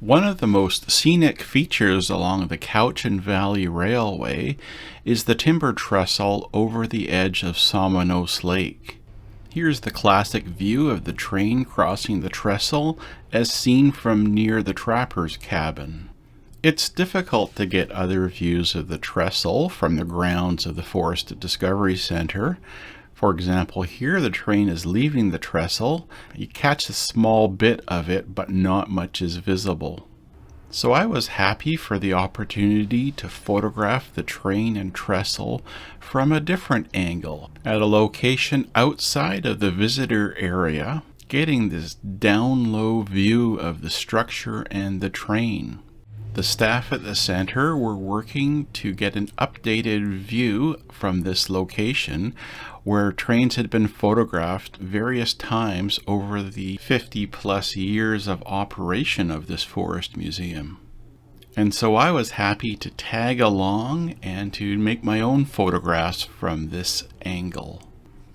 One of the most scenic features along the Cowichan Valley Railway is the timber trestle over the edge of Somenos Lake. Here's the classic view of the train crossing the trestle as seen from near the trapper's cabin. It's difficult to get other views of the trestle from the grounds of the Forest Discovery Center. For example, here the train is leaving the trestle. You catch a small bit of it, but not much is visible. So I was happy for the opportunity to photograph the train and trestle from a different angle, at a location outside of the visitor area, getting this down low view of the structure and the train. The staff at the center were working to get an updated view from this location where trains had been photographed various times over the 50+ years of operation of this forest museum. And so I was happy to tag along and to make my own photographs from this angle.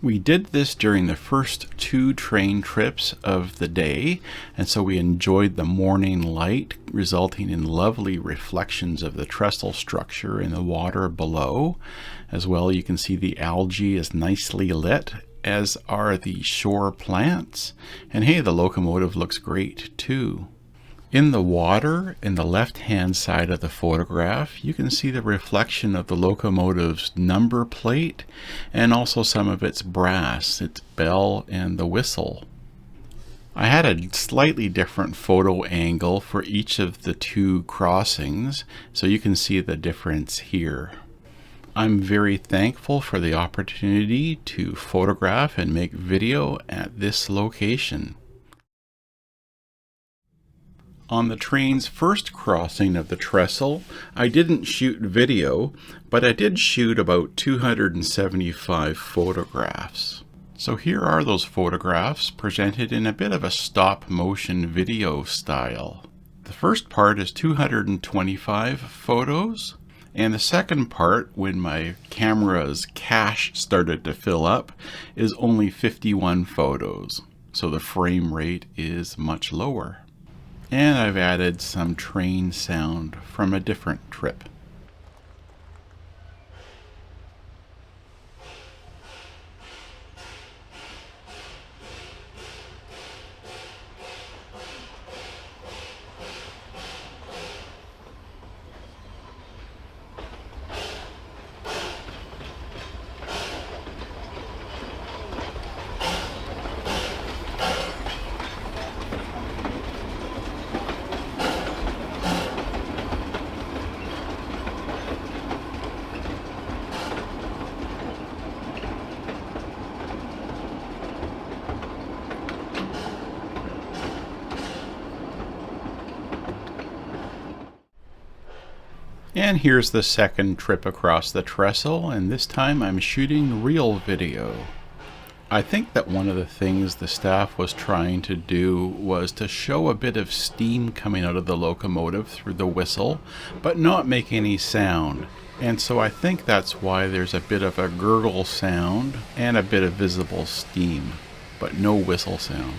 We did this during the first 2 train trips of the day, and so we enjoyed the morning light, resulting in lovely reflections of the trestle structure in the water below. As well, you can see the algae is nicely lit, as are the shore plants. And hey, the locomotive looks great too. In the water, in the left-hand side of the photograph, you can see the reflection of the locomotive's number plate and also some of its brass, its bell and the whistle. I had a slightly different photo angle for each of the 2 crossings, so you can see the difference here. I'm very thankful for the opportunity to photograph and make video at this location. On the train's first crossing of the trestle, I didn't shoot video, but I did shoot about 275 photographs. So here are those photographs presented in a bit of a stop-motion video style. The first part is 225 photos, and the second part, when my camera's cache started to fill up, is only 51 photos, so the frame rate is much lower. And I've added some train sound from a different trip. And here's the second trip across the trestle, and this time I'm shooting real video. I think that one of the things the staff was trying to do was to show a bit of steam coming out of the locomotive through the whistle, but not make any sound. And so I think that's why there's a bit of a gurgle sound and a bit of visible steam, but no whistle sound.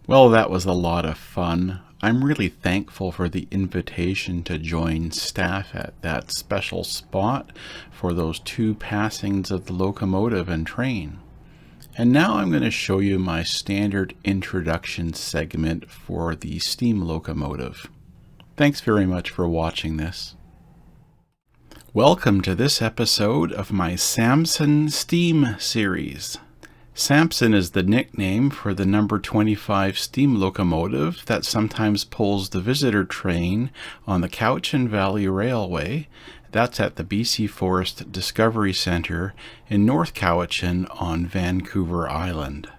Well, that was a lot of fun. I'm really thankful for the invitation to join staff at that special spot for those 2 passings of the locomotive and train. And now I'm going to show you my standard introduction segment for the steam locomotive. Thanks very much for watching this. Welcome to this episode of my Samson Steam series. Samson is the nickname for the number 25 steam locomotive that sometimes pulls the visitor train on the Cowichan Valley Railway. That's at the BC Forest Discovery Centre in North Cowichan on Vancouver Island.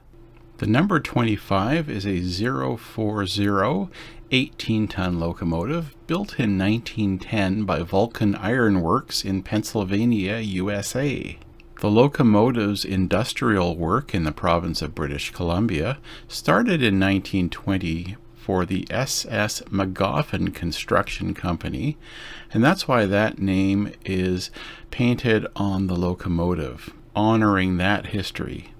The number 25 is a 040 18-ton locomotive built in 1910 by Vulcan Iron Works in Pennsylvania, USA. The locomotive's industrial work in the province of British Columbia started in 1920 for the SS McGoffin Construction Company, and that's why that name is painted on the locomotive, honoring that history.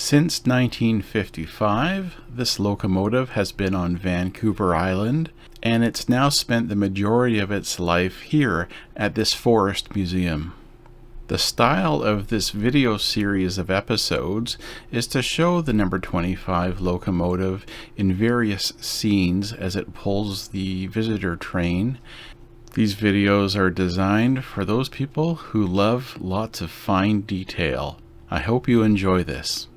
Since 1955, this locomotive has been on Vancouver Island, and it's now spent the majority of its life here at this forest museum. The style of this video series of episodes is to show the number 25 locomotive in various scenes as it pulls the visitor train. These videos are designed for those people who love lots of fine detail. I hope you enjoy this.